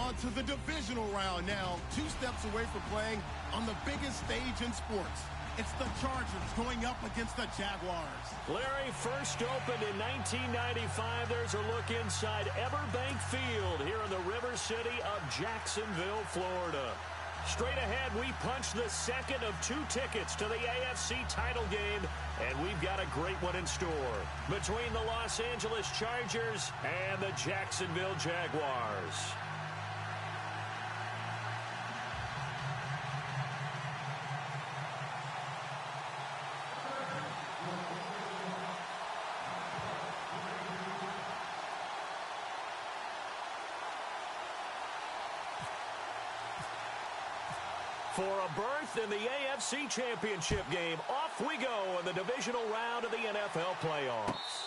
on to the divisional round now. 2 steps away from playing on the biggest stage in sports. It's the Chargers going up against the Jaguars. Larry, first opened in 1995. There's a look inside Everbank Field here in the River City of Jacksonville, Florida. Straight ahead, we punch the second of 2 tickets to the AFC title game, and we've got a great one in store between the Los Angeles Chargers and the Jacksonville Jaguars. For a berth in the AFC Championship game, off we go in the divisional round of the NFL playoffs.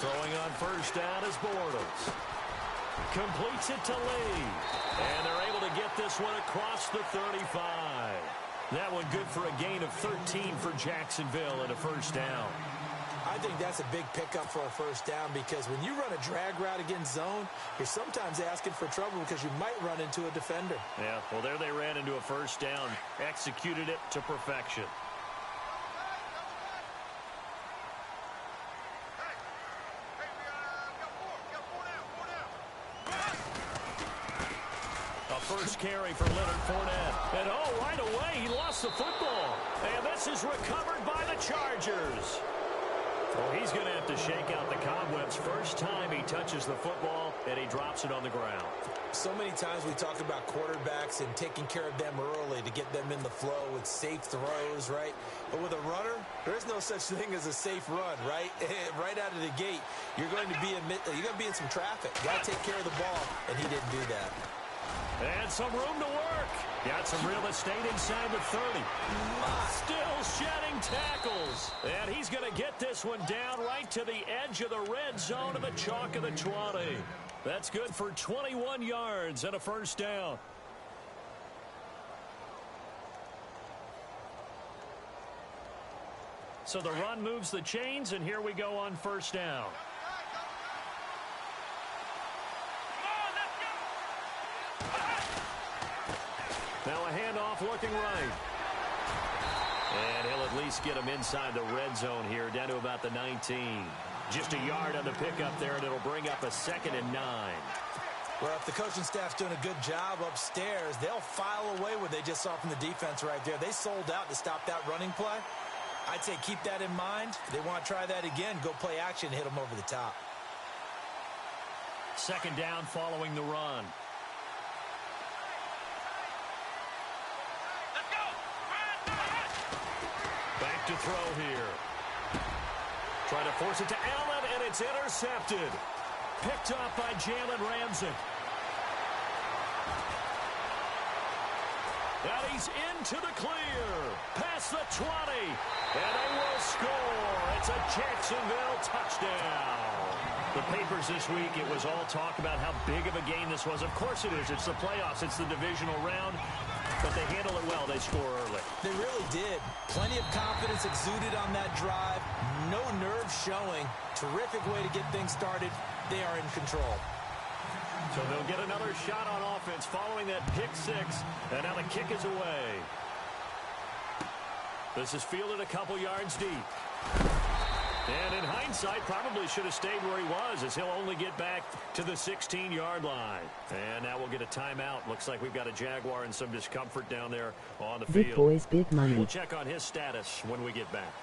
Throwing on first down is Bortles. Completes it to Lee. And they're able to get this one across the 35. That one good for a gain of 13 for Jacksonville and a first down. I think that's a big pickup for a first down because when you run a drag route against zone, you're sometimes asking for trouble because you might run into a defender. Yeah, well, there they ran into a first down. Executed it to perfection. First carry for Leonard Fournette. And, oh, right away, he lost the football. And this is recovered by the Chargers. Well, he's going to have to shake out the cobwebs first time he touches the football, and he drops it on the ground. So many times we talk about quarterbacks and taking care of them early to get them in the flow with safe throws, right? But with a runner, there's no such thing as a safe run, right? Right out of the gate, you're going to be in some traffic. You got to take care of the ball, and he didn't do that. And some room to work. Got some real estate inside the 30. Still shedding tackles. And he's going to get this one down right to the edge of the red zone of the chalk of the 20. That's good for 21 yards and a first down. So the run moves the chains, and here we go on first down. Now a handoff looking right. And he'll at least get him inside the red zone here, down to about the 19. Just a yard on the pickup there, and it'll bring up a 2nd and 9. Well, if the coaching staff's doing a good job upstairs, they'll file away what they just saw from the defense right there. They sold out to stop that running play. I'd say keep that in mind. If they want to try that again, go play action and hit them over the top. 2nd down following the run. Back to throw here. Trying to force it to Allen, and it's intercepted. Picked off by Jalen Ramsey. And he's into the clear. Past the 20. And they will score. It's a Jacksonville touchdown. The papers this week, it was all talk about how big of a game this was. Of course it is. It's the playoffs. It's the divisional round. But they handle it well. They score early. They really did. Plenty of confidence exuded on that drive. No nerves showing. Terrific way to get things started. They are in control. So they'll get another shot on offense following that pick six. And now the kick is away. This is fielded a couple yards deep. And in hindsight, probably should have stayed where he was, as he'll only get back to the 16-yard line. And now we'll get a timeout. Looks like we've got a Jaguar in some discomfort down there on the field. Big boys, big money. We'll check on his status when we get back.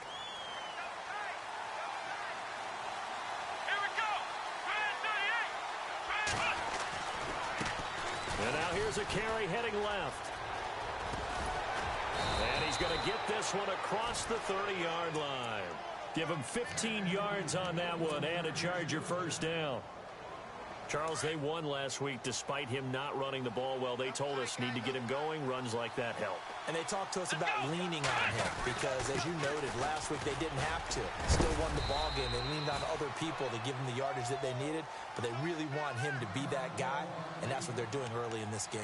And now here's a carry heading left. And he's going to get this one across the 30-yard line. Give him 15 yards on that one and a Charger first down. Charles, they won last week despite him not running the ball well. They told us need to get him going. Runs like that help. And they talked to us about leaning on him because, as you noted, last week they didn't have to. Still won the ball game. They leaned on other people to give them the yardage that they needed, but they really want him to be that guy, and that's what they're doing early in this game.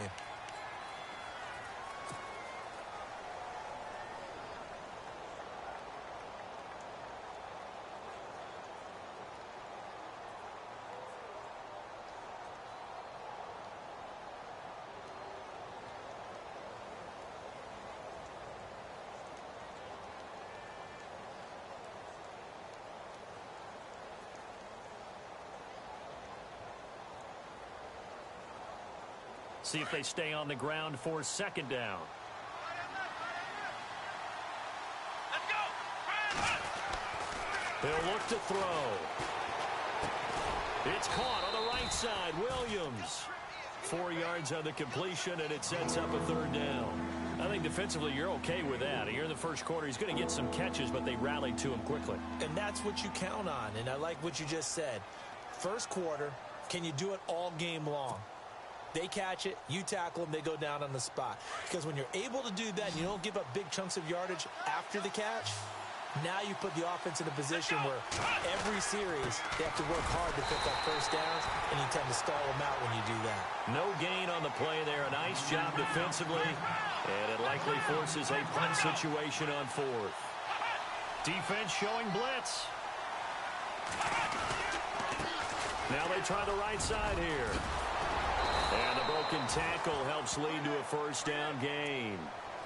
See if they stay on the ground for second down. They'll look to throw. It's caught on the right side. Williams. 4 yards on the completion, and it sets up a third down. I think defensively you're okay with that. Here in the first quarter, he's going to get some catches, but they rallied to him quickly. And that's what you count on, and I like what you just said. First quarter, can you do it all game long? They catch it, you tackle them, they go down on the spot. Because when you're able to do that and you don't give up big chunks of yardage after the catch, now you put the offense in a position where every series they have to work hard to pick up first downs, and you tend to stall them out when you do that. No gain on the play there. A nice job defensively, and it likely forces a punt situation on fourth. Defense showing blitz. Now they try the right side here. And the broken tackle helps lead to a first down gain.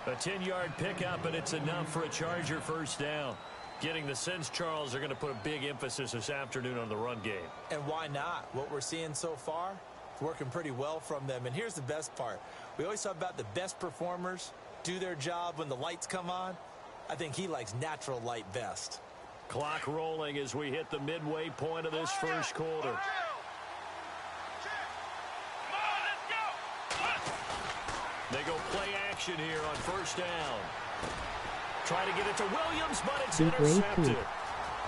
A 10-yard pickup, and it's enough for a Charger first down. Getting the sense, Charles, are going to put a big emphasis this afternoon on the run game. And why not? What we're seeing so far, it's working pretty well from them. And here's the best part. We always talk about the best performers do their job when the lights come on. I think he likes natural light best. Clock rolling as we hit the midway point of this first quarter. They go play action here on first down. Try to get it to Williams, but it's intercepted.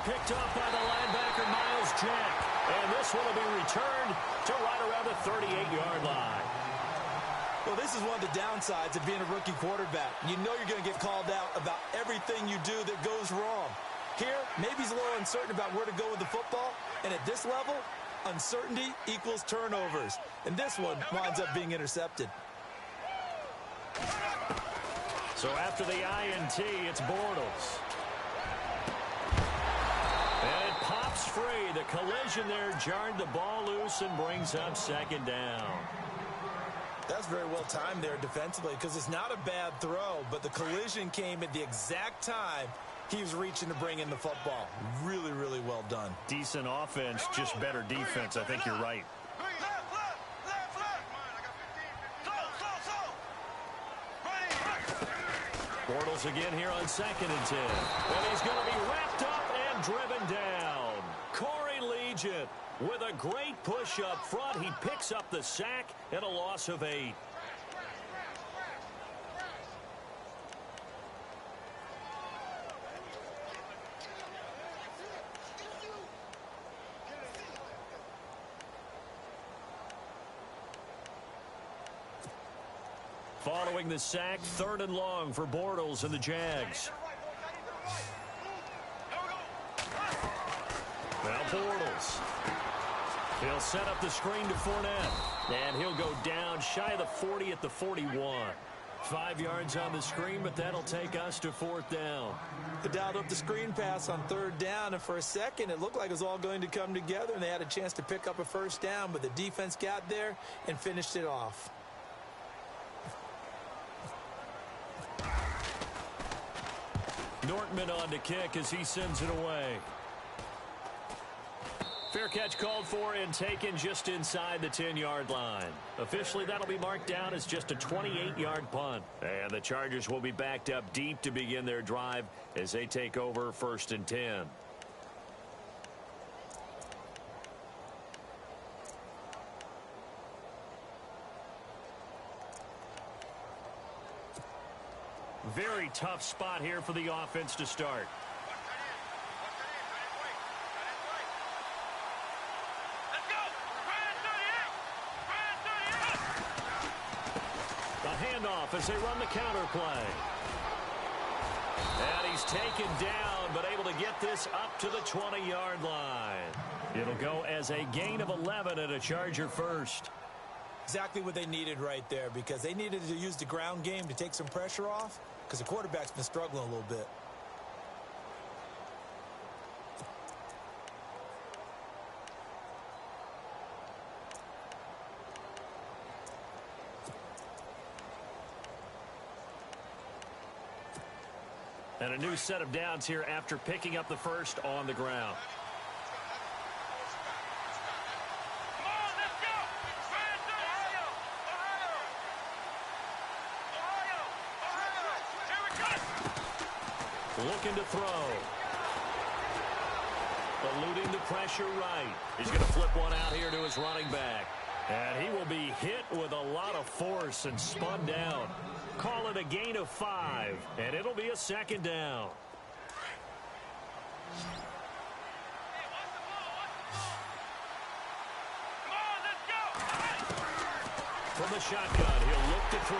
Picked up by the linebacker, Miles Jack. And this one will be returned to right around the 38-yard line. Well, this is one of the downsides of being a rookie quarterback. You know you're going to get called out about everything you do that goes wrong. Here, maybe he's a little uncertain about where to go with the football. And at this level, uncertainty equals turnovers. And this one winds up being intercepted. So after the INT, it's Bortles. And it pops free. The collision there jarred the ball loose and brings up second down. That's very well timed there defensively because it's not a bad throw, but the collision came at the exact time he was reaching to bring in the football. Really, really well done. Decent offense, just better defense. I think you're right. Bortles again here on 2nd and 10. And he's going to be wrapped up and driven down. Corey Legion with a great push up front. He picks up the sack and a loss of 8. Following the sack, 3rd and long for Bortles and the Jags. Now Bortles. He'll set up the screen to Fournette. And he'll go down shy of the 40 at the 41. 5 yards on the screen, but that'll take us to 4th down. They dialed up the screen pass on 3rd down, and for a second, it looked like it was all going to come together, and they had a chance to pick up a 1st down, but the defense got there and finished it off. Nortman on to kick as he sends it away. Fair catch called for and taken just inside the 10-yard line. Officially, that'll be marked down as just a 28-yard punt. And the Chargers will be backed up deep to begin their drive as they take over 1st and 10. Very tough spot here for the offense to start. Handoff as they run the counter play. And he's taken down, but able to get this up to the 20-yard line. It'll go as a gain of 11 and a Charger first. Exactly what they needed right there, because they needed to use the ground game to take some pressure off, because the quarterback's been struggling a little bit. And a new set of downs here after picking up the first on the ground. Looking to throw. Eluding the pressure right. He's going to flip one out here to his running back. And he will be hit with a lot of force and spun down. Call it a gain of 5, and it'll be a 2nd down. From the shotgun, he'll look to throw.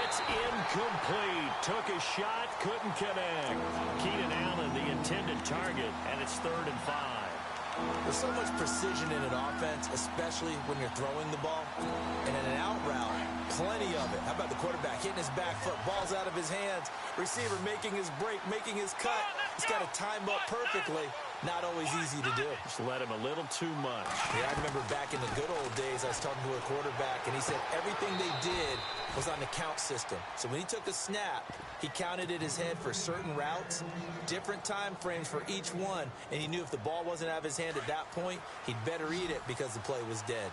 It's incomplete. Took a shot, couldn't connect. Keenan Allen, the intended target, and it's 3rd and 5. There's so much precision in an offense, especially when you're throwing the ball. And in an out route, plenty of it. How about the quarterback hitting his back foot, ball's out of his hands, receiver making his break, making his cut. He's got to time up perfectly. Not always easy to do. Just let him a little too much. Yeah, I remember back in the good old days, I was talking to a quarterback, and he said everything they did was on the count system. So when he took a snap, he counted in his head for certain routes, different time frames for each one, and he knew if the ball wasn't out of his hand at that point, he'd better eat it because the play was dead.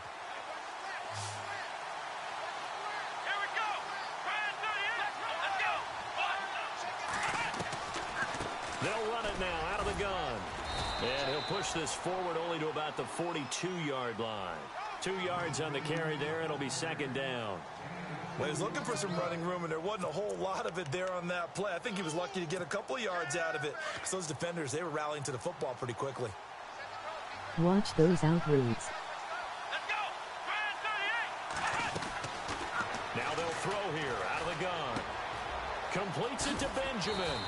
They'll run it now out of the gun. And he'll push this forward only to about the 42-yard line. 2 yards on the carry there. It'll be 2nd down. Well, he was looking for some running room, and there wasn't a whole lot of it there on that play. I think he was lucky to get a couple of yards out of it. Because those defenders, they were rallying to the football pretty quickly. Watch those out routes. Now they'll throw here out of the gun. Completes it to Benjamin.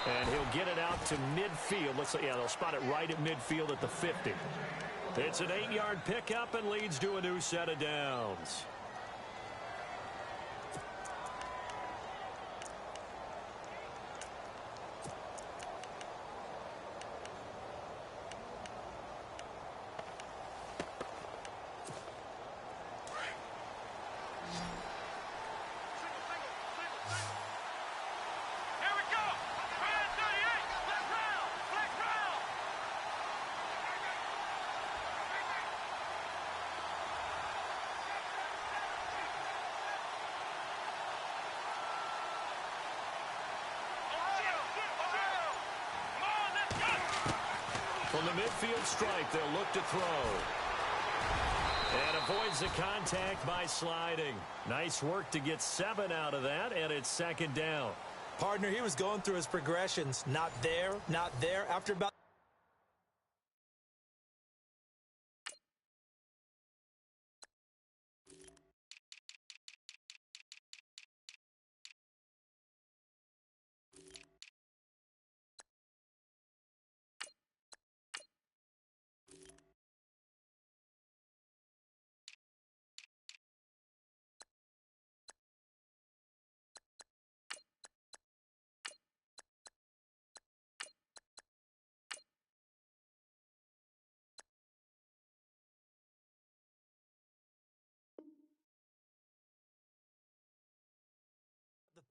And he'll get it out to midfield. They'll spot it right at midfield at the 50. It's an 8-yard pickup and leads to a new set of downs. From the midfield strike, they'll look to throw. And avoids the contact by sliding. Nice work to get 7 out of that, and it's 2nd down. Partner, he was going through his progressions. Not there, not there. After about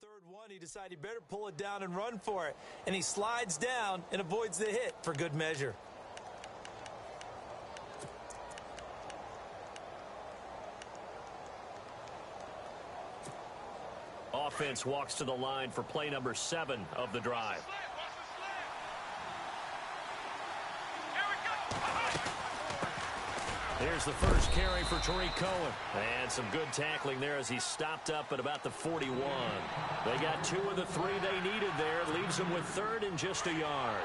third one, he decided he better pull it down and run for it. And he slides down and avoids the hit for good measure. Offense walks to the line for play number 7 of the drive. Here's the first carry for Tariq Cohen. And some good tackling there as he stopped up at about the 41. They got 2 of the 3 they needed there. Leaves them with 3rd and just a yard.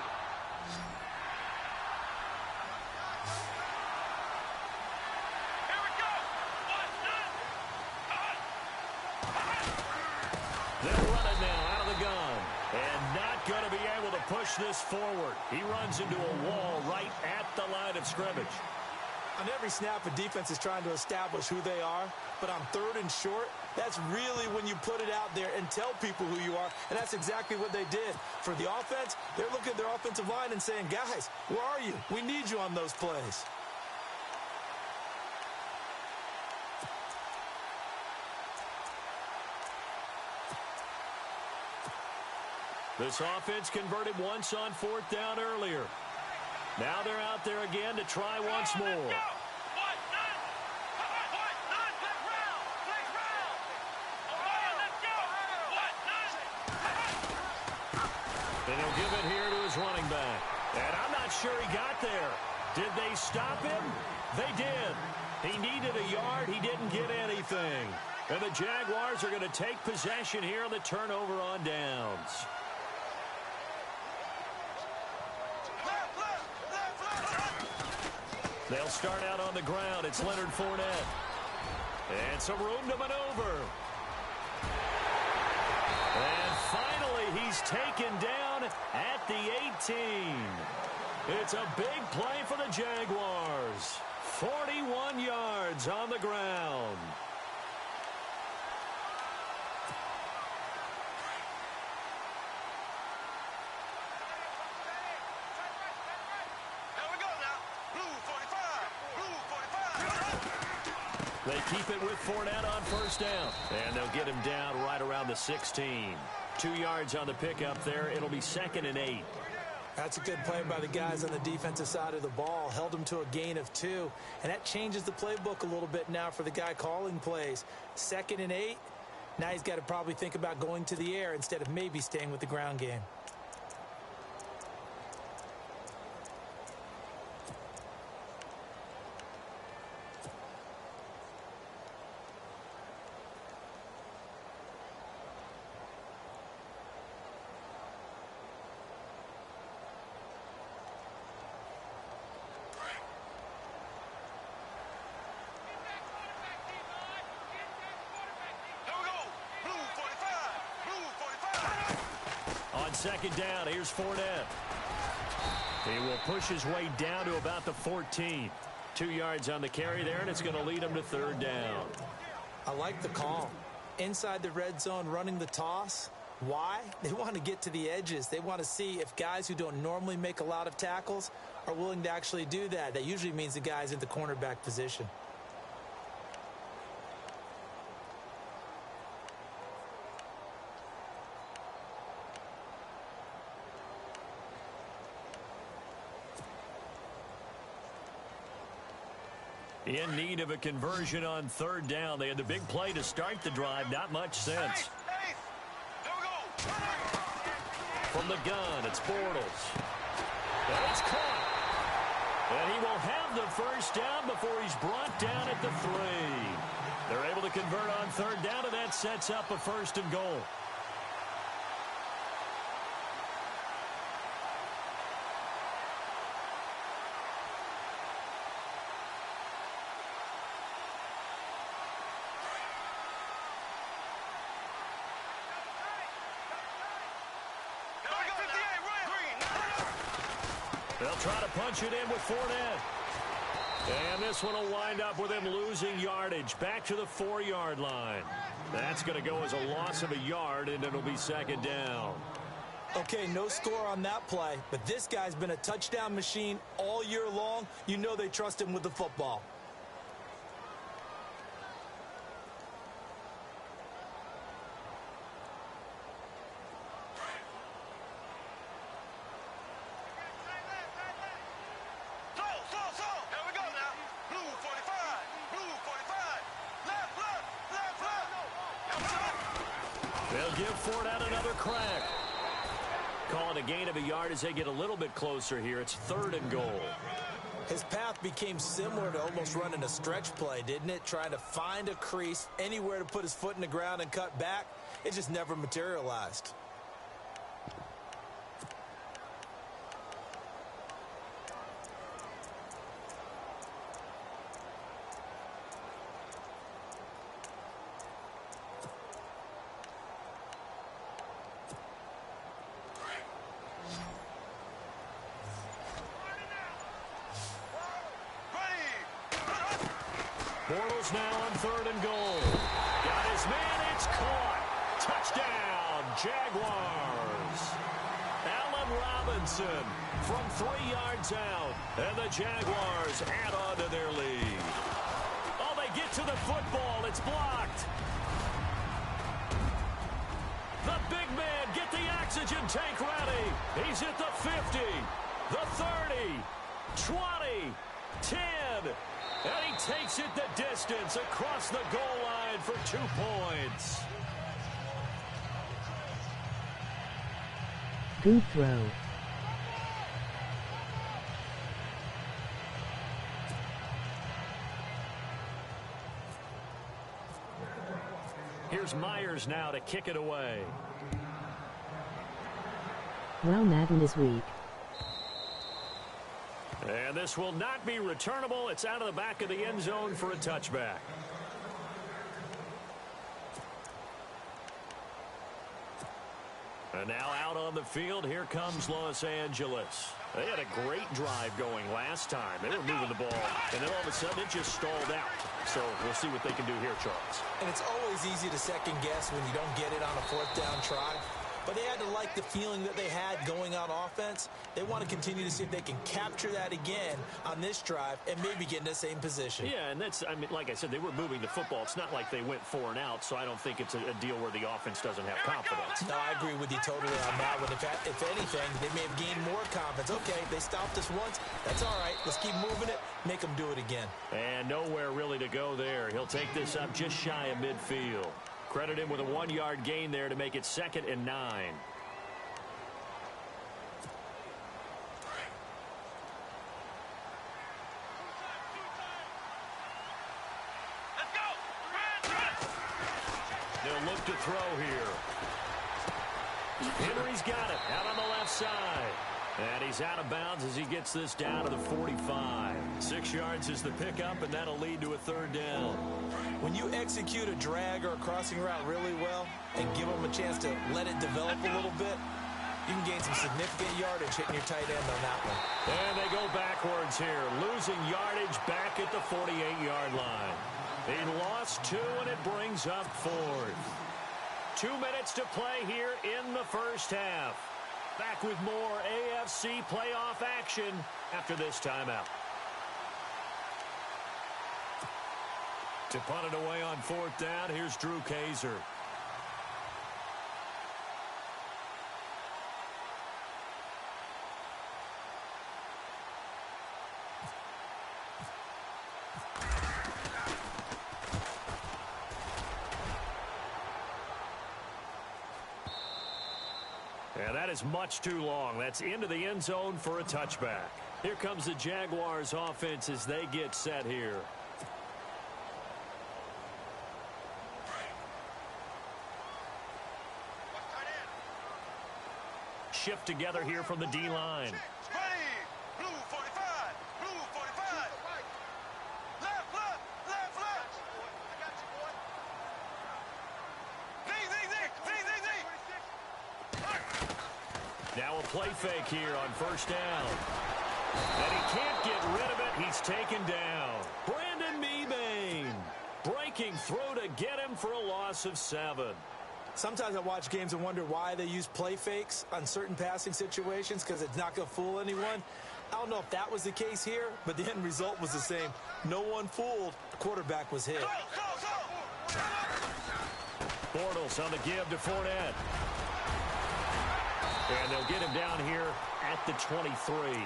They'll run it now out of the gun. And not going to be able to push this forward. He runs into a wall right at the line of scrimmage. On every snap, a defense is trying to establish who they are, but on 3rd and short, that's really when you put it out there and tell people who you are, and that's exactly what they did. For the offense, they're looking at their offensive line and saying, guys, where are you? We need you on those plays. This offense converted once on 4th down earlier. Now they're out there again to try once more. Then he'll give it here to his running back. And I'm not sure he got there. Did they stop him? They did. He needed a yard. He didn't get anything. And the Jaguars are going to take possession here on the turnover on downs. They'll start out on the ground. It's Leonard Fournette. And some room to maneuver. And finally, he's taken down at the 18. It's a big play for the Jaguars. 41 yards on the ground. They keep it with Fournette on 1st down. And they'll get him down right around the 16. 2 yards on the pickup there. It'll be 2nd and 8. That's a good play by the guys on the defensive side of the ball. Held them to a gain of 2. And that changes the playbook a little bit now for the guy calling plays. 2nd and 8. Now he's got to probably think about going to the air instead of maybe staying with the ground game. On 2nd down, here's Fournette. He will push his way down to about the 14. 2 yards on the carry there, and it's going to lead him to 3rd down. I like the call. Inside the red zone, running the toss. Why? They want to get to the edges. They want to see if guys who don't normally make a lot of tackles are willing to actually do that. That usually means the guys in the cornerback position. In need of a conversion on 3rd down. They had the big play to start the drive. Not much sense. From the gun, it's Bortles. And it's caught. And he will have the 1st down before he's brought down at the 3. They're able to convert on 3rd down, and that sets up a 1st and goal. They'll try to punch it in with Fournette. And this one will wind up with him losing yardage back to the 4-yard line. That's going to go as a loss of a yard, and it'll be 2nd down. Okay, no score on that play, but this guy's been a touchdown machine all year long. You know they trust him with the football. They'll give Ford out another crack. Call it a gain of a yard as they get a little bit closer here. It's 3rd and goal. His path became similar to almost running a stretch play, didn't it? Trying to find a crease, anywhere to put his foot in the ground and cut back. It just never materialized. Bortles now on 3rd and goal. Got his man. It's caught. Touchdown, Jaguars. Allen Robinson from 3 yards out. And the Jaguars add on to their lead. Oh, they get to the football. It's blocked. The big man, get the oxygen tank ready. He's at the 50, the 30, 20, 10. And he takes it the distance across the goal line for 2 points. Good throw. Here's Myers now to kick it away. Well, Madden is weak. And this will not be returnable. It's out of the back of the end zone for a touchback. And now out on the field, here comes Los Angeles. They had a great drive going last time. They were moving the ball, and then all of a sudden it just stalled out. So we'll see what they can do here, Charles. And it's always easy to second guess when you don't get it on a 4th down try. But they had to like the feeling that they had going on offense. They want to continue to see if they can capture that again on this drive and maybe get in the same position. Yeah, and that's, I mean, like I said, they were moving the football. It's not like they went 4 and out, so I don't think it's a deal where the offense doesn't have confidence. No, I agree with you totally on that one. If anything, they may have gained more confidence. Okay, they stopped us once. That's all right. Let's keep moving it. Make them do it again. And nowhere really to go there. He'll take this up just shy of midfield. Credit him with a 1-yard gain there to make it 2nd and 9. They'll look to throw here. Henry's got it out on the left side. And he's out of bounds as he gets this down to the 45. 6 yards is the pickup, and that'll lead to a 3rd down. When you execute a drag or a crossing route really well and give them a chance to let it develop a little bit, you can gain some significant yardage hitting your tight end on that one. And they go backwards here, losing yardage back at the 48-yard line. He lost 2, and it brings up 4th. 2 minutes to play here in the first half. Back with more AFC playoff action after this timeout. To punt it away on 4th down, here's Drew Kaiser. And that is much too long. That's into the end zone for a touchback. Here comes the Jaguars offense as they get set here. Shift together here from the D-line. Now a play fake here on 1st down. And he can't get rid of it. He's taken down. Brandon Mebane breaking through to get him for a loss of 7. Sometimes I watch games and wonder why they use play fakes on certain passing situations because it's not going to fool anyone. I don't know if that was the case here, but the end result was the same. No one fooled. The quarterback was hit. Bortles on the give to Fournette. And they'll get him down here at the 23.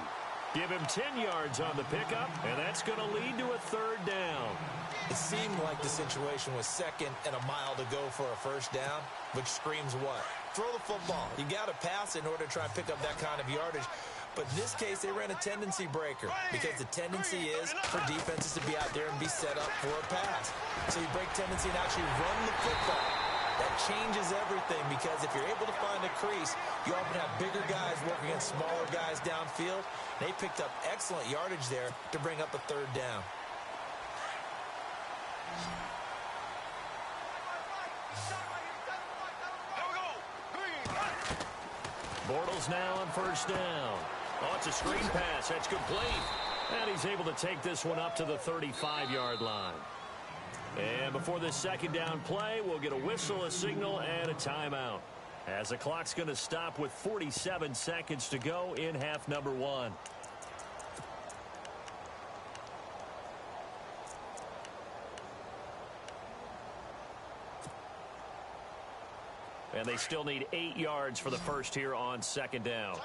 Give him 10 yards on the pickup, and that's going to lead to a 3rd down. It seemed like the situation was second and a mile to go for a first down, which screams what? Throw the football. You got to pass in order to try and pick up that kind of yardage. But in this case, they ran a tendency breaker because the tendency is for defenses to be out there and be set up for a pass. So you break tendency and actually run the football. That changes everything because if you're able to find a crease, you often have bigger guys working against smaller guys downfield. They picked up excellent yardage there to bring up a third down. Bortles now on first down. Oh, it's a screen pass. That's complete. And he's able to take this one up to the 35-yard line. And before this second down play, we'll get a whistle, a signal, and a timeout, as the clock's going to stop with 47 seconds to go in half number one. And they still need 8 yards for the first here on second down.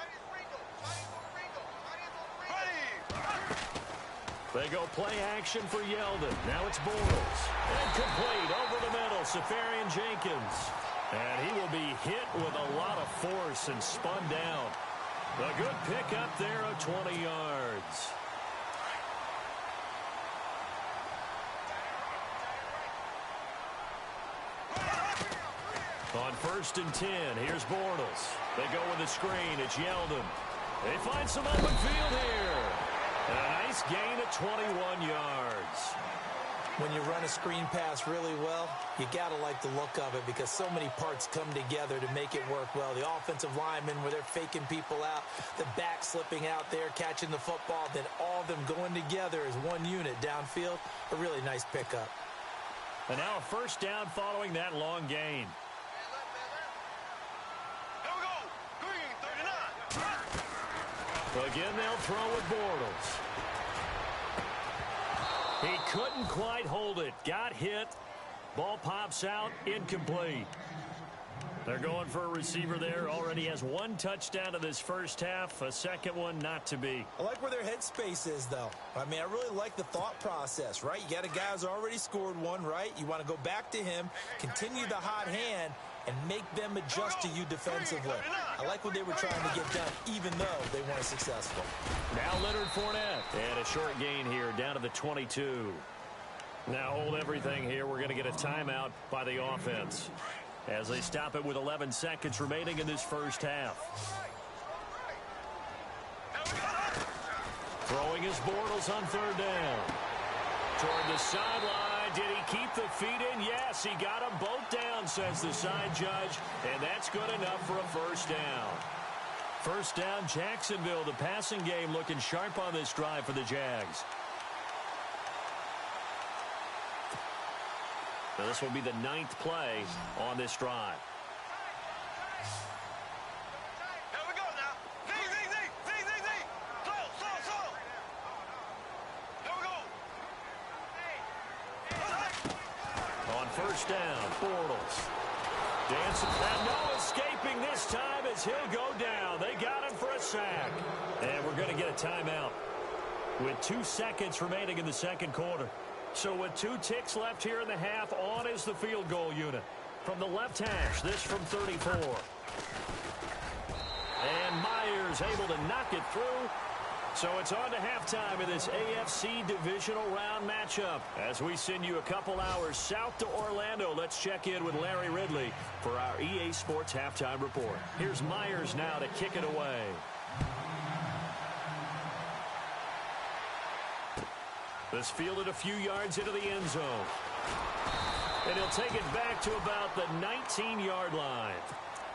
They go play action for Yeldon. Now it's Bortles. And complete over the middle, Safarian Jenkins. And he will be hit with a lot of force and spun down. A good pickup there of 20 yards. On first and 10, here's Bortles. They go with a screen. It's Yeldon. They find some open field here. And a nice gain of 21 yards. When you run a screen pass really well, you got to like the look of it because so many parts come together to make it work well. The offensive linemen where they're faking people out, the back slipping out there, catching the football, then all of them going together as one unit downfield. A really nice pickup. And now a first down following that long gain. Again, they'll throw with Bortles. He couldn't quite hold it. Got hit. Ball pops out. Incomplete. They're going for a receiver there. Already has one touchdown in this first half. A second one not to be. I like where their headspace is, though. I mean, I really like the thought process, right? You got a guy who's already scored one, right? You want to go back to him, continue the hot hand, and make them adjust to you defensively. I like what they were trying to get done, even though they weren't successful. Now Leonard Fournette. And a short gain here, down to the 22. Now hold everything here. We're going to get a timeout by the offense, as they stop it with 11 seconds remaining in this first half. Throwing his Bortles on third down. Toward the sideline. Did he keep the feet in? Yes, he got them both down, says the side judge. And that's good enough for a first down. First down, Jacksonville. The passing game looking sharp on this drive for the Jags. Now this will be the 9th play on this drive. Here we go now. Z. Slow. Here we go. On first down, Bortles. Dancing, and no escaping this time as he'll go down. They got him for a sack. And we're going to get a timeout with 2 seconds remaining in the second quarter. So with 2 ticks left here in the half, on is the field goal unit. From the left hash, this from 34. And Myers able to knock it through. So it's on to halftime in this AFC divisional round matchup. As we send you a couple hours south to Orlando, let's check in with Larry Ridley for our EA Sports halftime report. Here's Myers now to kick it away. This fielded a few yards into the end zone. And he'll take it back to about the 19-yard line.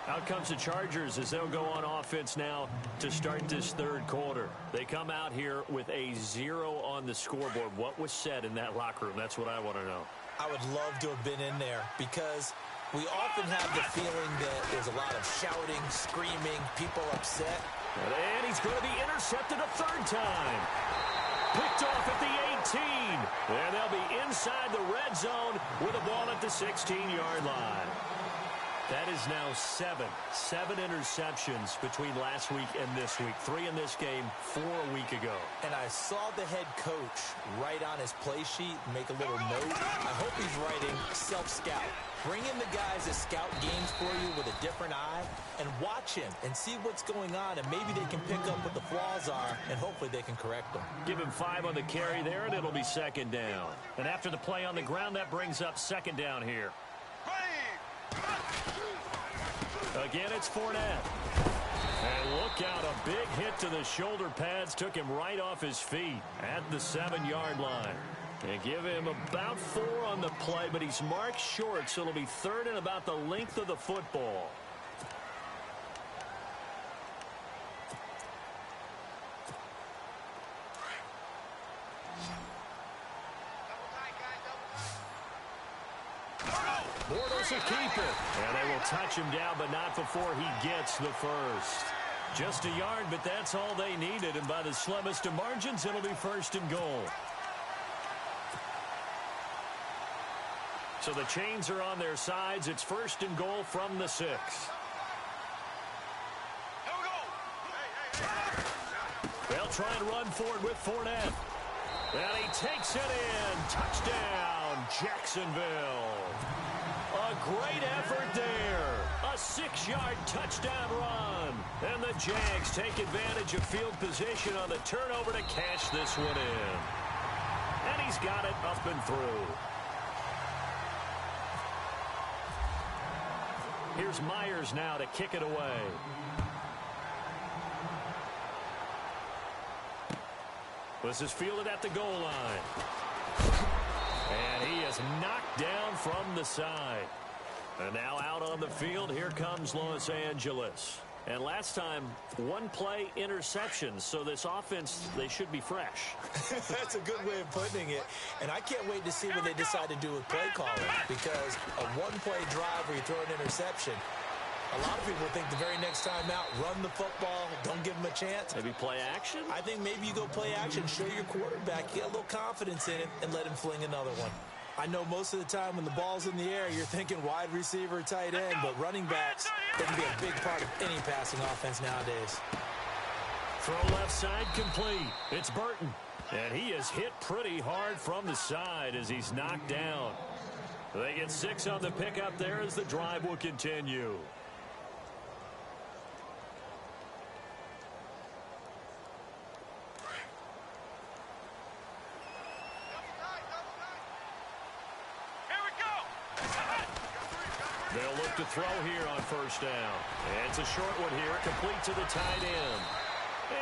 Out comes the Chargers as they'll go on offense now to start this third quarter. They come out here with a 0 on the scoreboard. What was said in that locker room? That's what I want to know. I would love to have been in there because we often have the feeling that there's a lot of shouting, screaming, people upset. And he's going to be intercepted a third time. Picked off at the 18. And they'll be inside the red zone with a ball at the 16-yard line. That is now seven interceptions between last week and this week. 3 in this game, 4 a week ago. And I saw the head coach write on his play sheet, make a little note. I hope he's writing self-scout. Bring in the guys that scout games for you with a different eye and watch him and see what's going on, and maybe they can pick up what the flaws are, and hopefully they can correct them. Give him 5 on the carry there, and it'll be second down. And after the play on the ground, that brings up second down here. Again, it's Fournette. And look out, a big hit to the shoulder pads took him right off his feet at the 7-yard line. And give him about 4 on the play, but he's marked short, so it'll be third and about the length of the football. Bortles will keep it. And they will touch him down, but not before he gets the first. Just a yard, but that's all they needed. And by the slimmest of margins, it'll be first and goal. So the chains are on their sides. It's first and goal from the 6. They'll try and run forward with Fournette. And he takes it in. Touchdown, Jacksonville. A great effort there. A 6-yard touchdown run. And the Jags take advantage of field position on the turnover to cash this one in. And he's got it up and through. Here's Myers now to kick it away. This is fielded at the goal line. And he is knocked down from the side. And now out on the field, here comes Los Angeles. And last time, 1-play interceptions. So this offense, they should be fresh. That's a good way of putting it. And I can't wait to see what they decide to do with play calling. Because a 1-play drive where you throw an interception, a lot of people think the very next time out, run the football, don't give them a chance. Maybe play action? I think maybe you go play action, show your quarterback, get a little confidence in it, and let him fling another one. I know most of the time when the ball's in the air, you're thinking wide receiver, tight end, but running backs, they can be a big part of any passing offense nowadays. Throw left side complete. It's Burton. And he is hit pretty hard from the side as he's knocked down. They get 6 on the pickup there as the drive will continue. They'll look to throw here on first down. And it's a short one here, complete to the tight end.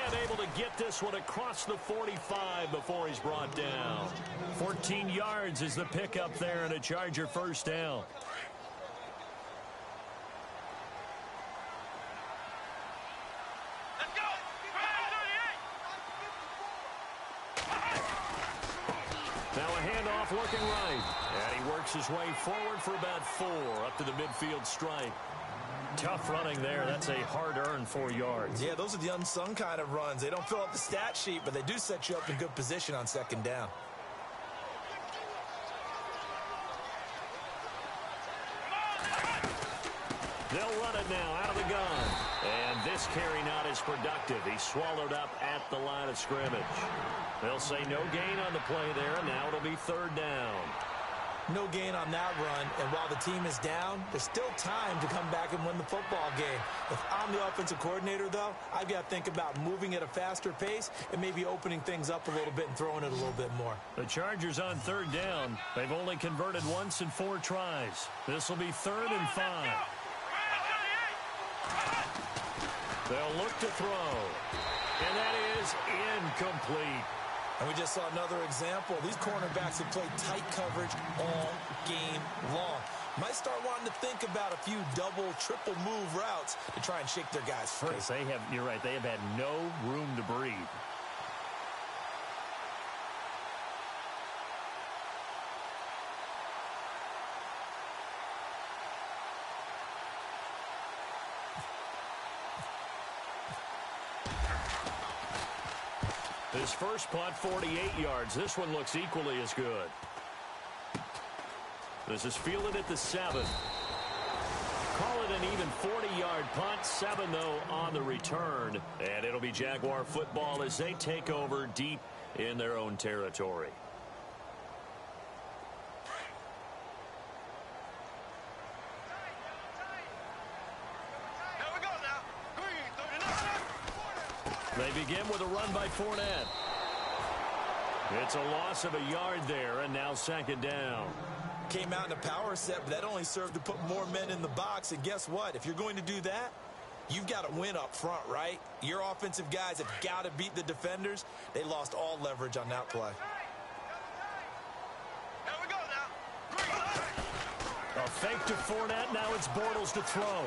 And able to get this one across the 45 before he's brought down. 14 yards is the pickup there and a Charger first down. Let's go! Now a handoff looking right. And he works his way forward for about 4 up to the midfield stripe. Tough running there. That's a hard-earned 4 yards. Yeah, those are the unsung kind of runs. They don't fill up the stat sheet, but they do set you up in good position on second down. They'll run it now out of the gun. And this carry not as productive. He's swallowed up at the line of scrimmage. They'll say no gain on the play there, and now it'll be third down. No gain on that run, and while the team is down, there's still time to come back and win the football game. If I'm the offensive coordinator, though, I've got to think about moving at a faster pace and maybe opening things up a little bit and throwing it a little bit more. The Chargers on third down. They've only converted once in 4 tries. This will be 3rd and 5. They'll look to throw. And that is incomplete. And we just saw another example. These cornerbacks have played tight coverage all game long. Might start wanting to think about a few double, triple move routes to try and shake their guys free. Yes, you're right, they have had no room to breathe. His first punt, 48 yards. This one looks equally as good. This is fielded at the 7. Call it an even 40-yard punt, 7 though on the return. And it'll be Jaguar football as they take over deep in their own territory. Here we go now. 3, 39. They begin with a run by Fournette. It's a loss of a yard there, and now second down. Came out in a power set, but that only served to put more men in the box. And guess what? If you're going to do that, you've got to win up front, right? Your offensive guys have got to beat the defenders. They lost all leverage on that play. Here we go now. A fake to Fournette. Now it's Bortles to throw.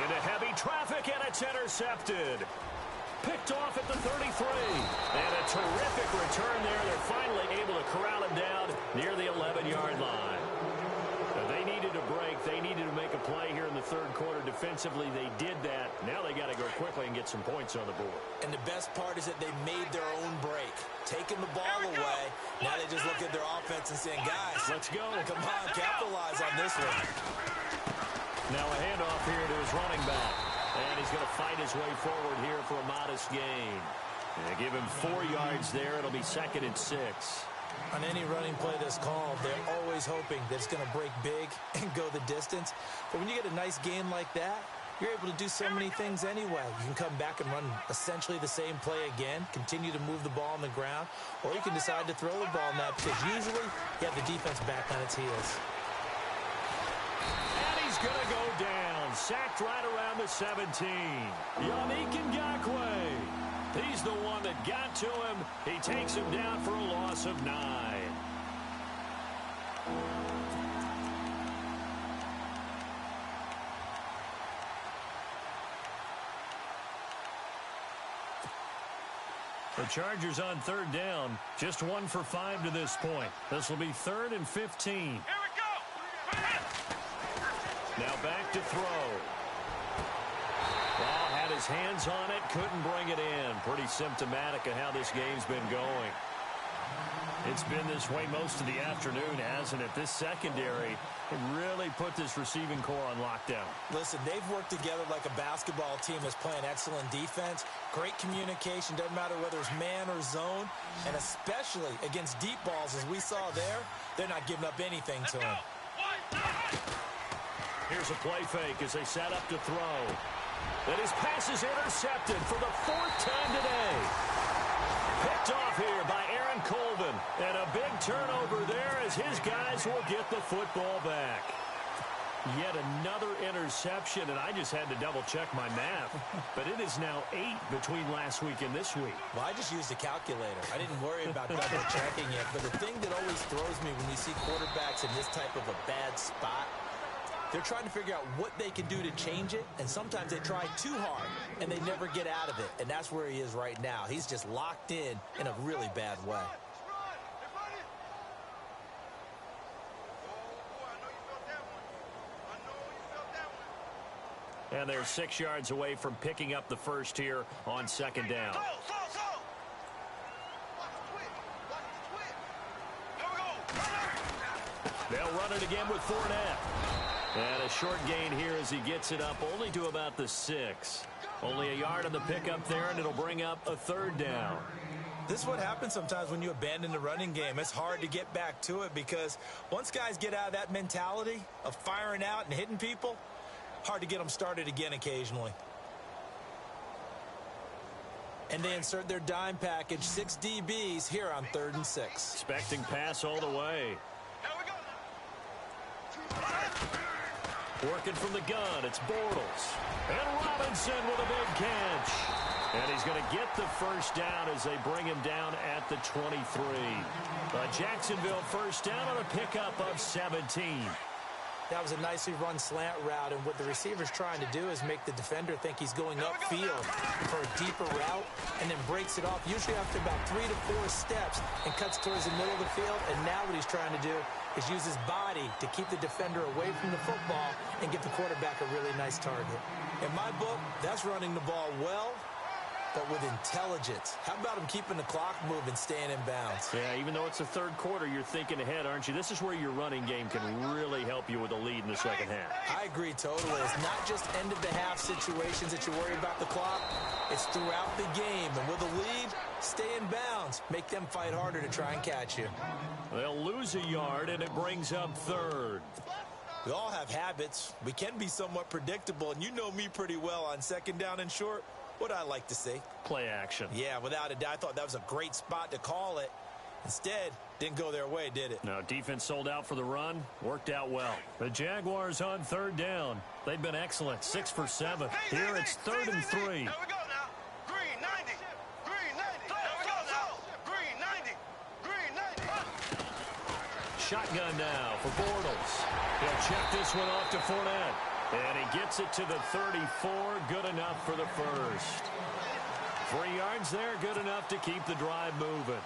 Into heavy traffic, and it's intercepted. Picked off at the 33. And a terrific return there. They're finally able to corral him down near the 11-yard line. They needed a break. They needed to make a play here in the third quarter. Defensively, they did that. Now they got to go quickly and get some points on the board. And the best part is that they made their own break. Taking the ball away. Now they just look at their offense and saying, guys, let's go. Come on, capitalize on this one. Now a handoff here to his running back. And he's going to fight his way forward here for a modest gain. And give him 4 yards there. It'll be 2nd and 6. On any running play that's called, they're always hoping that it's going to break big and go the distance. But when you get a nice gain like that, you're able to do so many things anyway. You can come back and run essentially the same play again, continue to move the ball on the ground, or you can decide to throw the ball now because usually you have the defense back on its heels. And he's going to go down. Sacked right around the 17. Yannick Ngakoue. He's the one that got to him. He takes him down for a loss of 9. The Chargers on 3rd down. Just 1 for 5 to this point. This will be 3rd and 15. Here we go. Now back to throw. Well, had his hands on it, couldn't bring it in. Pretty symptomatic of how this game's been going. It's been this way most of the afternoon, hasn't it? This secondary really put this receiving core on lockdown. Listen, they've worked together like a basketball team that's playing excellent defense. Great communication, doesn't matter whether it's man or zone. And especially against deep balls, as we saw there, they're not giving up anything to him. Here's a play fake as they set up to throw. And his pass is intercepted for the 4th time today. Picked off here by Aaron Colvin. And a big turnover there as his guys will get the football back. Yet another interception, and I just had to double-check my math. But it is now 8 between last week and this week. Well, I just used a calculator. I didn't worry about double-checking it. But the thing that always throws me when you see quarterbacks in this type of a bad spot, they're trying to figure out what they can do to change it, and sometimes they try too hard, and they never get out of it. And that's where he is right now. He's just locked in a really bad way. And they're 6 yards away from picking up the first here on 2nd down. They'll run it again with Fournette. And a short gain here as he gets it up only to about the 6. Only a yard on the pickup there, and it'll bring up a 3rd down. This is what happens sometimes when you abandon the running game. It's hard to get back to it because once guys get out of that mentality of firing out and hitting people, hard to get them started again occasionally. And they insert their dime package, 6 DBs here on 3rd and 6. Expecting pass all the way. Working from the gun, it's Bortles. And Robinson with a big catch. And he's going to get the first down as they bring him down at the 23. Jacksonville first down on a pickup of 17. That was a nicely run slant route, and what the receiver's trying to do is make the defender think he's going upfield for a deeper route and then breaks it off, usually after about 3 to 4 steps, and cuts towards the middle of the field. And now what he's trying to do is use his body to keep the defender away from the football and give the quarterback a really nice target. In my book, that's running the ball well, but with intelligence. How about him keeping the clock moving, staying in bounds? Yeah, even though it's the third quarter, you're thinking ahead, aren't you? This is where your running game can really help you with a lead in the second half. I agree totally. It's not just end-of-the-half situations that you worry about the clock. It's throughout the game. And with a lead, stay in bounds. Make them fight harder to try and catch you. They'll lose a yard, and it brings up third. We all have habits. We can be somewhat predictable, and you know me pretty well on second down and short. What I like to see? Play action. Yeah, without a doubt. I thought that was a great spot to call it. Instead, didn't go their way, did it? No, defense sold out for the run. Worked out well. The Jaguars on third down. They've been excellent. 6 for 7. Here it's 3rd and 3. There we go now. Green 90. Green 90. There we go now. Green 90. Green 90. Shotgun now for Bortles. He'll check this one off to Fournette. And he gets it to the 34. Good enough for the first. 3 yards there. Good enough to keep the drive moving.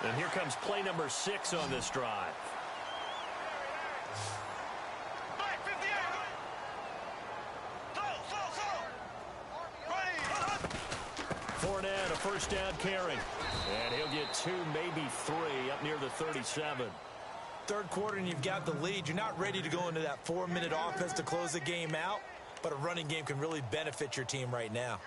And here comes play number 6 on this drive. Back 58. Slow. Fournette, a first down carry. And he'll get 2, maybe 3 up near the 37. Third quarter and you've got the lead. You're not ready to go into that 4-minute offense to close the game out, but a running game can really benefit your team right now.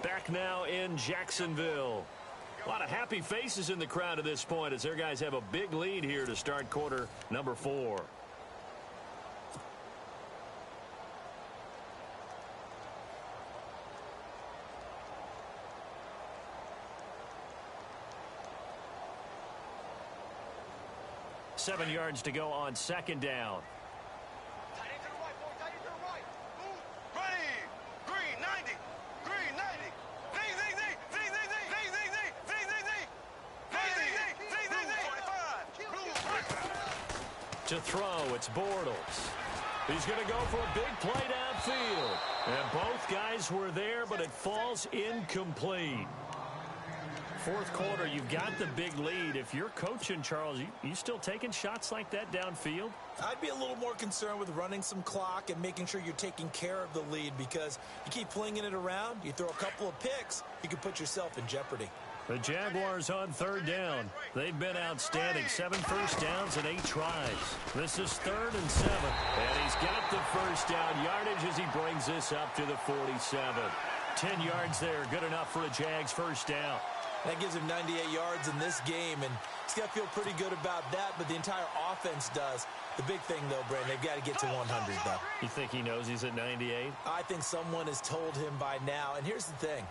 Back now in Jacksonville. A lot of happy faces in the crowd at this point as their guys have a big lead here to start quarter number 4. Seven yards to go on second down. To throw, it's Bortles. He's going to go for a big play downfield. And both guys were there, but it falls incomplete. Fourth quarter, you've got the big lead. If you're coaching, Charles, you still taking shots like that downfield? I'd be a little more concerned with running some clock and making sure you're taking care of the lead, because you keep flinging it around, you throw a couple of picks, you can put yourself in jeopardy. The Jaguars on third down. They've been outstanding. 7 first downs and 8 tries. This is 3rd and 7. And he's got the first down yardage as he brings this up to the 47. 10 yards there. Good enough for a Jags first down. That gives him 98 yards in this game, and he's got to feel pretty good about that, but the entire offense does. The big thing, though, Brandon, they've got to get to 100, though. You think he knows he's at 98? I think someone has told him by now, and here's the thing.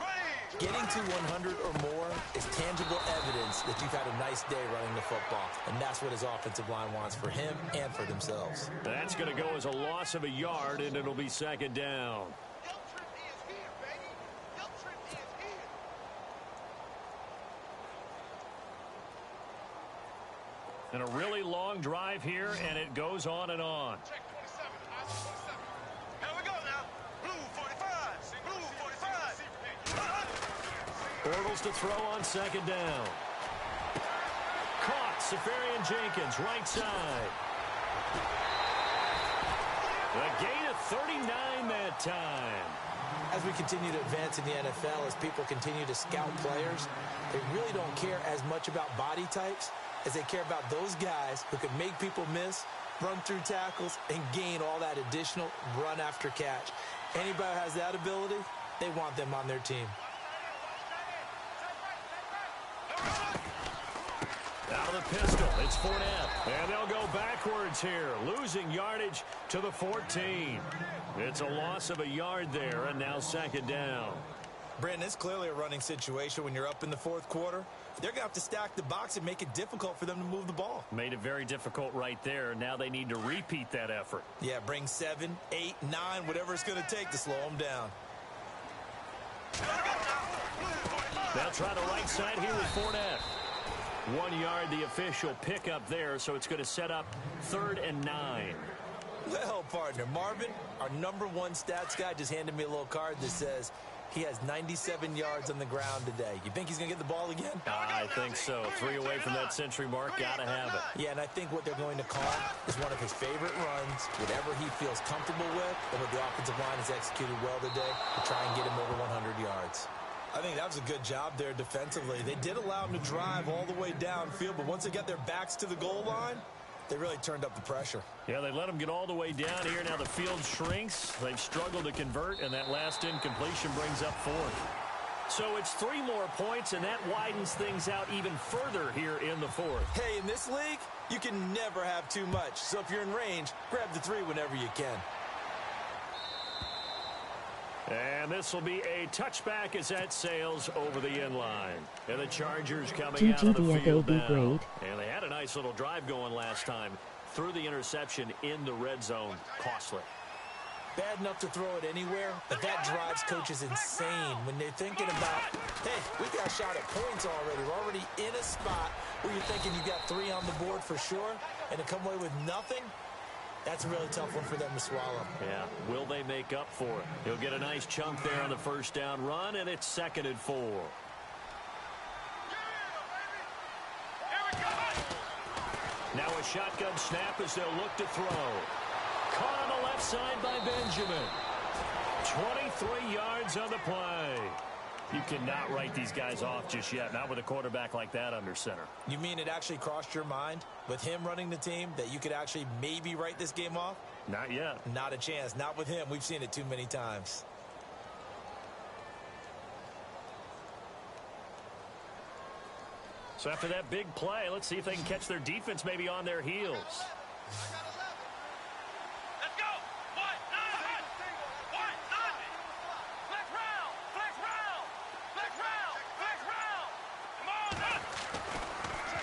Getting to 100 or more is tangible evidence that you've had a nice day running the football, and that's what his offensive line wants for him and for themselves. That's going to go as a loss of a yard, and it'll be second down. And a really long drive here, and it goes on and on. Check 27. Here we go now. Blue 45. Blue 45. Bortles to throw on second down. Caught. Safarian Jenkins, right side. The gain of 39 that time. As we continue to advance in the NFL, as people continue to scout players, they really don't care as much about body types as they care about those guys who can make people miss, run through tackles, and gain all that additional run after catch. Anybody who has that ability, they want them on their team. Out of the pistol, it's Fournette. And they'll go backwards here, losing yardage to the 14. It's a loss of a yard there, and now second down. Brandon, it's clearly a running situation when you're up in the fourth quarter. They're going to have to stack the box and make it difficult for them to move the ball. Made it very difficult right there. Now they need to repeat that effort. Yeah, bring 7, 8, 9, whatever it's going to take to slow them down. They'll try the right side here with Fournette. 1 yard, the official pickup there, so it's going to set up 3rd and 9. Well, partner, Marvin, our #1 stats guy, just handed me a little card that says he has 97 yards on the ground today. You think he's going to get the ball again? I think so. 3 away from that century mark. Got to have it. Yeah, and I think what they're going to call is one of his favorite runs, whatever he feels comfortable with, and what the offensive line has executed well today to try and get him over 100 yards. I think that was a good job there defensively. They did allow him to drive all the way downfield, but once they got their backs to the goal line, they really turned up the pressure. Yeah, they let him get all the way down here. Now the field shrinks. They've struggled to convert, and that last incompletion brings up 4th. So it's 3 more points, and that widens things out even further here in the 4th. Hey, in this league, you can never have too much. So if you're in range, grab the 3 whenever you can. And this will be a touchback as that sails over the end line. And the Chargers coming out GG of the field now. great. And they had a nice little drive going last time. Threw the interception in the red zone. Costly. Bad enough to throw it anywhere, but that drives coaches insane when they're thinking about, hey, we got a shot at points already. We're already in a spot where you're thinking you got 3 on the board for sure, and to come away with nothing, that's a really tough one for them to swallow. Yeah, will they make up for it? He'll get a nice chunk there on the first down run, and it's 2nd and 4. Now a shotgun snap as they'll look to throw. Caught on the left side by Benjamin. 23 yards on the play. You cannot write these guys off just yet, not with a quarterback like that under center. You mean it actually crossed your mind with him running the team that you could actually maybe write this game off? Not yet. Not a chance. Not with him. We've seen it too many times. So after that big play, let's see if they can catch their defense maybe on their heels.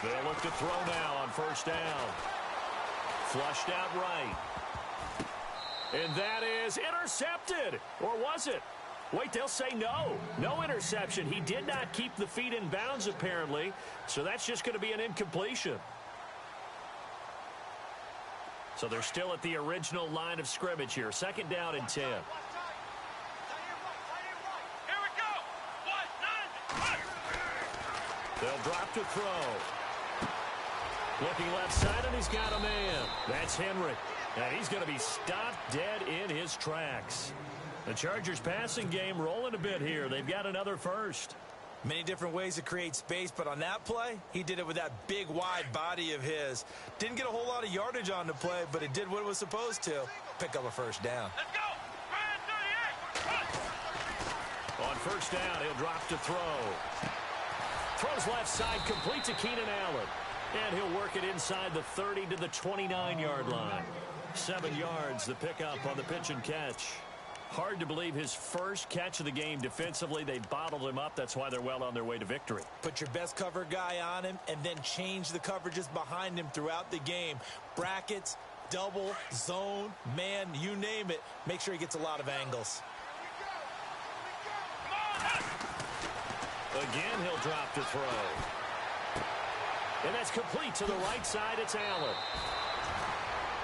They'll look to throw now on first down. Flushed out right. And that is intercepted. Or was it? Wait, they'll say no. No interception. He did not keep the feet in bounds, apparently. So that's just going to be an incompletion. So they're still at the original line of scrimmage here. 2nd down and 10. They'll drop to throw. Looking left side, and he's got a man. That's Henry. And he's going to be stopped dead in his tracks. The Chargers passing game rolling a bit here. They've got another first. Many different ways to create space, but on that play, he did it with that big, wide body of his. Didn't get a whole lot of yardage on the play, but it did what it was supposed to. Pick up a first down. Let's go. On first down, he'll drop to throw. Throws left side, complete to Keenan Allen. And he'll work it inside the 30 to the 29-yard line. 7 yards, the pickup on the pitch and catch. Hard to believe his first catch of the game defensively. They bottled him up. That's why they're well on their way to victory. Put your best cover guy on him and then change the coverages behind him throughout the game. Brackets, double, zone, man, you name it. Make sure he gets a lot of angles. Again, he'll drop to throw. And that's complete to the right side. It's Allen.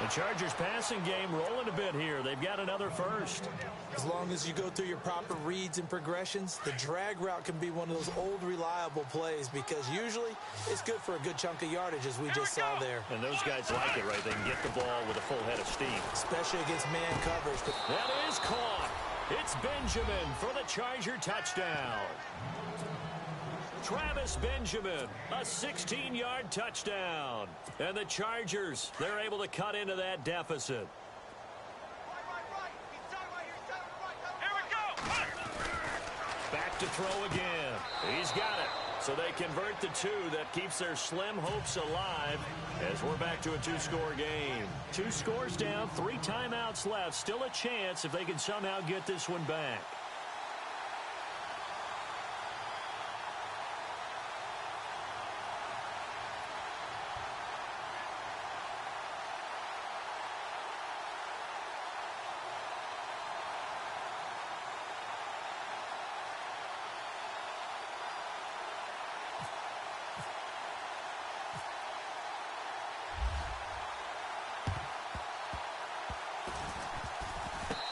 The Chargers passing game rolling a bit here. They've got another first. As long as you go through your proper reads and progressions, the drag route can be one of those old reliable plays because usually it's good for a good chunk of yardage as we just saw there. And those guys like it, right? They can get the ball with a full head of steam. Especially against man coverage. That is caught. It's Benjamin for the Charger touchdown. Travis Benjamin, a 16-yard touchdown. And the Chargers, they're able to cut into that deficit. Back to throw again. He's got it. So they convert the 2. That keeps their slim hopes alive as we're back to a 2-score game. 2 scores down, 3 timeouts left. Still a chance if they can somehow get this one back.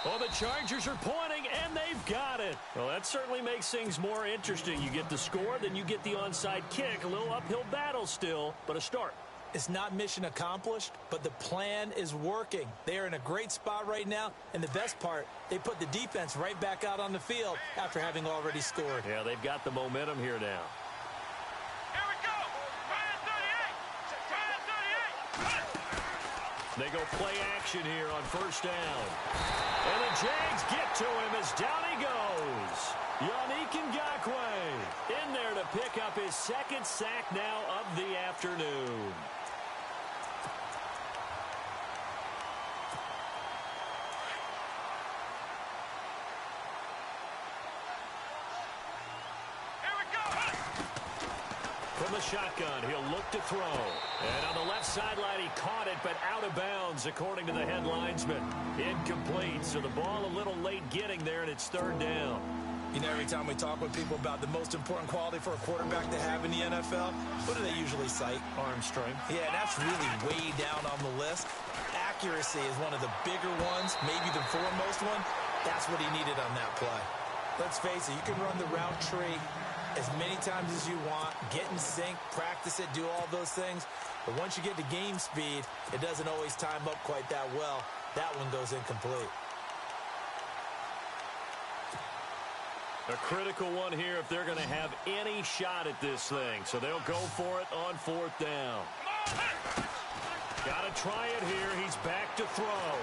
Oh, the Chargers are pointing, and they've got it. Well, that certainly makes things more interesting. You get the score, then you get the onside kick. A little uphill battle still, but a start. It's not mission accomplished, but the plan is working. They are in a great spot right now, and the best part, they put the defense right back out on the field after having already scored. Yeah, they've got the momentum here now. Here we go. Ryan 38. They go play action here on first down. And the Jags get to him as down he goes. Yannick Ngakoue in there to pick up his second sack now of the afternoon. From the shotgun, he'll look to throw. And on the left sideline, he caught it, but out of bounds, according to the head linesman. Incomplete, so the ball a little late getting there, and it's third down. You know, every time we talk with people about the most important quality for a quarterback to have in the NFL, what do they usually cite? Arm strength. Yeah, and that's really way down on the list. Accuracy is one of the bigger ones, maybe the foremost one. That's what he needed on that play. Let's face it, you can run the route tree as many times as you want, get in sync, practice it, do all those things. But once you get to game speed, it doesn't always time up quite that well. That one goes incomplete. A critical one here if they're going to have any shot at this thing. So they'll go for it on fourth down. Got to try it here. He's back to throw.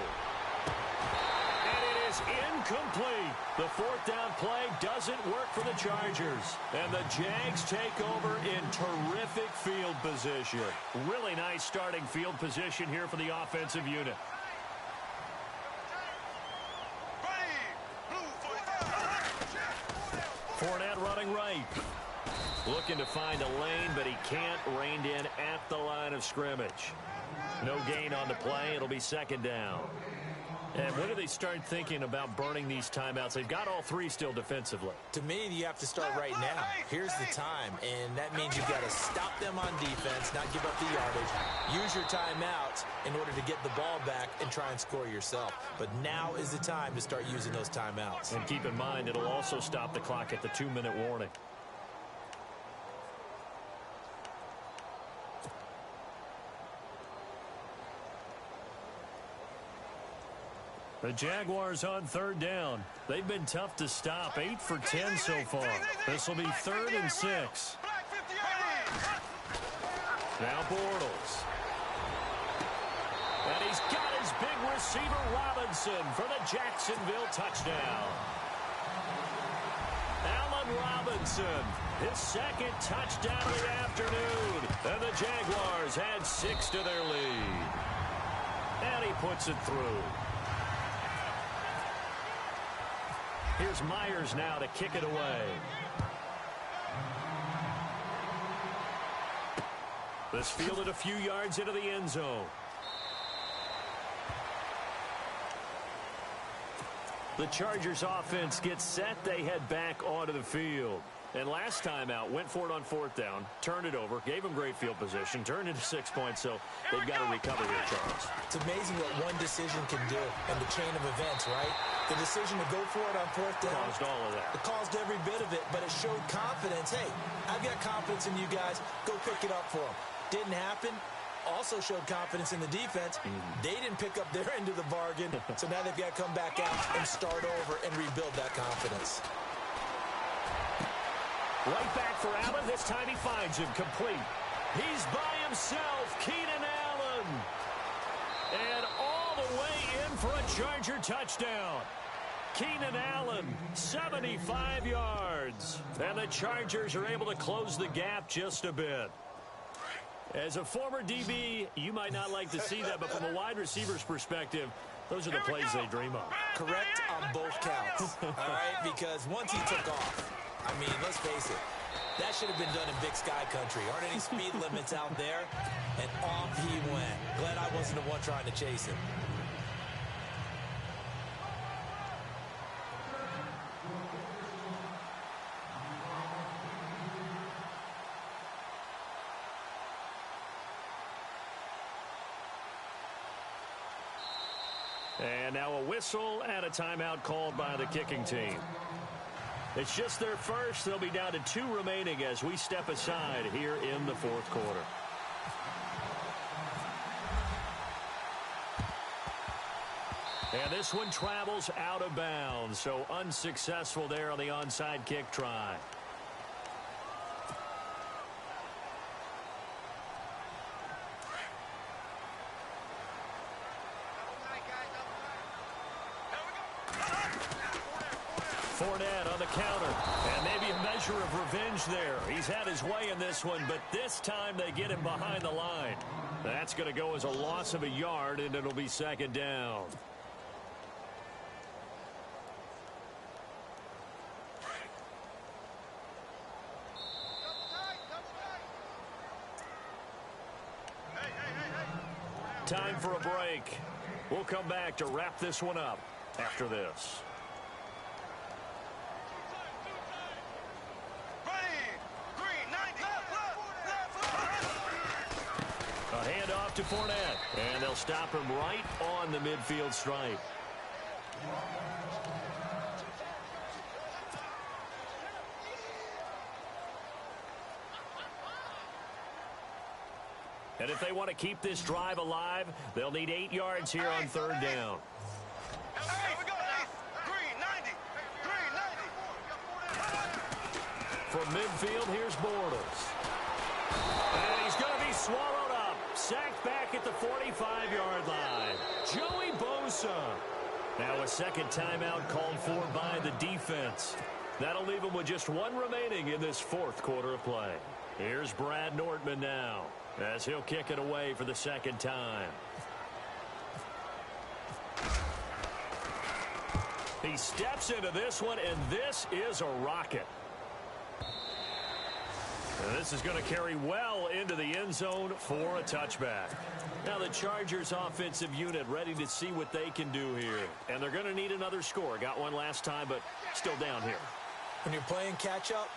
Incomplete. The fourth down play doesn't work for the Chargers. And the Jags take over in terrific field position. Really nice starting field position here for the offensive unit. Fournette running right. Looking to find a lane, but he can't. Reined in at the line of scrimmage. No gain on the play. It'll be second down. And when do they start thinking about burning these timeouts? They've got all three still defensively. To me, you have to start right now. Here's the time, and that means you've got to stop them on defense, not give up the yardage. Use your timeouts in order to get the ball back and try and score yourself. But now is the time to start using those timeouts. And keep in mind, it'll also stop the clock at the 2-minute warning. The Jaguars on third down. They've been tough to stop. 8 for 10 so far. This will be 3rd and 6. Now Bortles. And he's got his big receiver Robinson for the Jacksonville touchdown. Allen Robinson, his second touchdown of the afternoon. And the Jaguars add 6 to their lead. And he puts it through. Here's Myers now to kick it away. This fielded a few yards into the end zone. The Chargers offense gets set. They head back onto the field. And last time out, went for it on fourth down, turned it over, gave them great field position, turned into 6 points, so they've got to recover here, Charles. It's amazing what one decision can do in the chain of events, right? The decision to go for it on fourth down. Caused all of that. It caused every bit of it, but it showed confidence. Hey, I've got confidence in you guys. Go pick it up for them. Didn't happen. Also showed confidence in the defense. They didn't pick up their end of the bargain, so now they've got to come back out and start over and rebuild that confidence. Right back for Allen. This time he finds him complete. He's by himself. Keenan Allen. And all the way in for a Charger touchdown. Keenan Allen, 75 yards. And the Chargers are able to close the gap just a bit. As a former DB, you might not like to see that, but from a wide receiver's perspective, those are the plays they dream of. Correct on both counts, all right? Because once he took off, I mean, let's face it, that should have been done in Big Sky Country. Aren't any speed limits out there? And off he went. Glad I wasn't the one trying to chase him. And now a whistle and a timeout called by the kicking team. It's just their first. They'll be down to 2 remaining as we step aside here in the fourth quarter. And this one travels out of bounds, so unsuccessful there on the onside kick try. Fournette on the counter, and maybe a measure of revenge there. He's had his way in this one, but this time they get him behind the line. That's going to go as a loss of a yard, and it'll be second down. Time for a break. We'll come back to wrap this one up after this. A handoff to Fournette, and they'll stop him right on the midfield stripe. And if they want to keep this drive alive, they'll need 8 yards here on third down. From midfield, here's Bortles. And he's going to be swallowed up. Sacked back at the 45-yard line. Joey Bosa. Now a second timeout called for by the defense. That'll leave him with just 1 remaining in this fourth quarter of play. Here's Brad Nortman now, as he'll kick it away for the second time. He steps into this one, and this is a rocket. And this is going to carry well into the end zone for a touchback. Now the Chargers offensive unit ready to see what they can do here. And they're going to need another score. Got one last time, but still down here. When you're playing catch-up,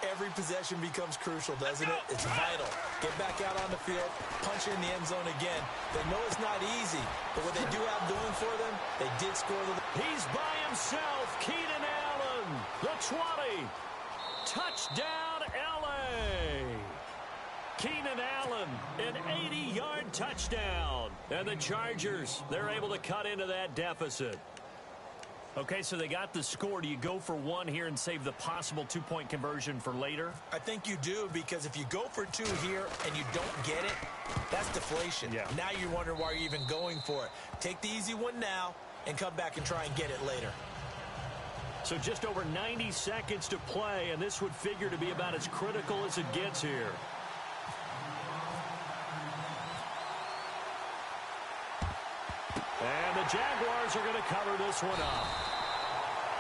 every possession becomes crucial, doesn't it? It's vital. Get back out on the field, punch it in the end zone again. They know it's not easy, but what they do have going for them, they did score. He's by himself. Keenan Allen, the 20. Touchdown, L.A. Keenan Allen, an 80-yard touchdown. And the Chargers, they're able to cut into that deficit. Okay, so they got the score. Do you go for 1 here and save the possible 2-point conversion for later? I think you do, because if you go for 2 here and you don't get it, that's deflation. Yeah. Now you wonder why you're even going for it. Take the easy one now and come back and try and get it later. So just over 90 seconds to play, and this would figure to be about as critical as it gets here. And the Jaguars are going to cover this one up.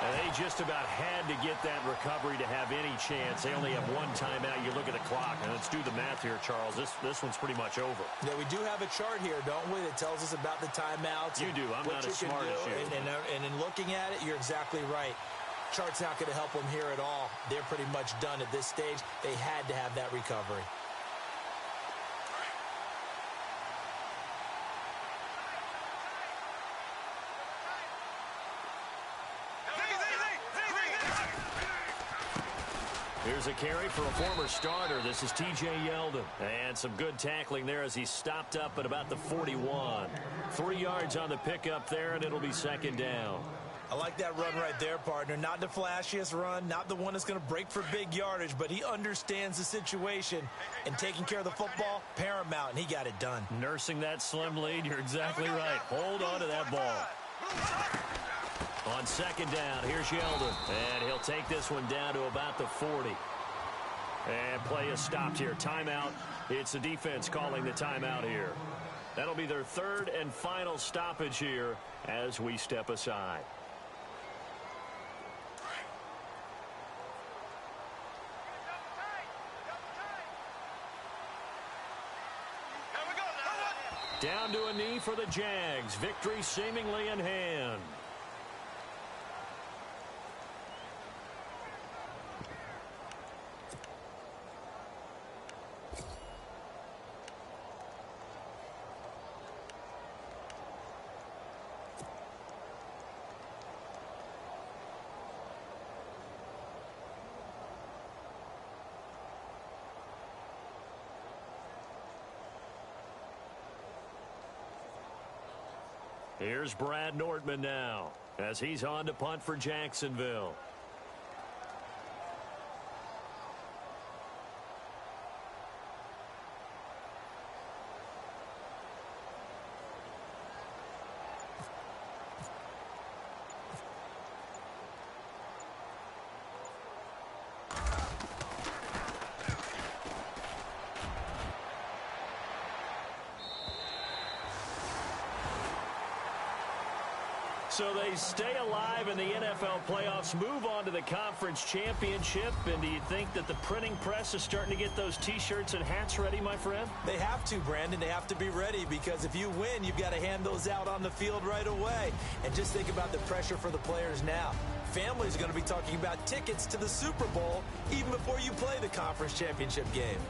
And they just about had to get that recovery to have any chance. They only have 1 timeout. You look at the clock, and let's do the math here, Charles. This one's pretty much over. Yeah, we do have a chart here, don't we, that tells us about the timeouts. You do. I'm not as smart as you. And in looking at it, you're exactly right. Chart's not going to help them here at all. They're pretty much done at this stage. They had to have that recovery. Here's a carry for a former starter. This is T.J. Yeldon. And some good tackling there as he stopped up at about the 41. 3 yards on the pickup there, and it'll be second down. I like that run right there, partner. Not the flashiest run, not the one that's going to break for big yardage, but he understands the situation, and taking care of the football, paramount, and he got it done. Nursing that slim lead, you're exactly right. Hold on to that ball. On second down, here's Yeldon, and he'll take this one down to about the 40. And play is stopped here. Timeout. It's the defense calling the timeout here. That'll be their third and final stoppage here as we step aside. Down to a knee for the Jags. Victory seemingly in hand. Here's Brad Nortman now as he's on to punt for Jacksonville. So they stay alive in the NFL playoffs, move on to the conference championship. And do you think that the printing press is starting to get those T-shirts and hats ready, my friend? They have to, Brandon. They have to be ready because if you win, you've got to hand those out on the field right away. And just think about the pressure for the players now. Families are going to be talking about tickets to the Super Bowl even before you play the conference championship game.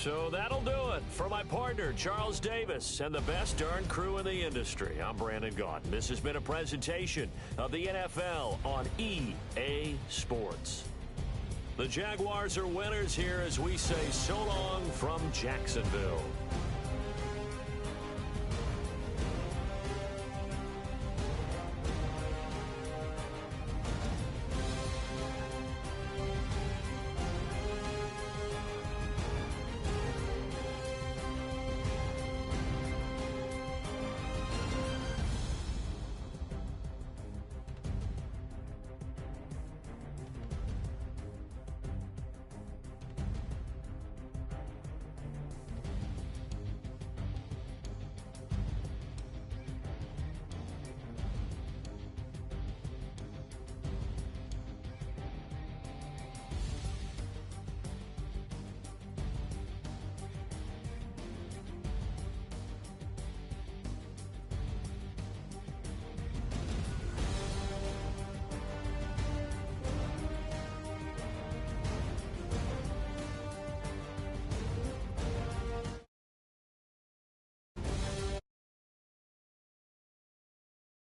So that'll do it for my partner, Charles Davis, and the best darn crew in the industry. I'm Brandon Gaudin. This has been a presentation of the NFL on EA Sports. The Jaguars are winners here as we say so long from Jacksonville.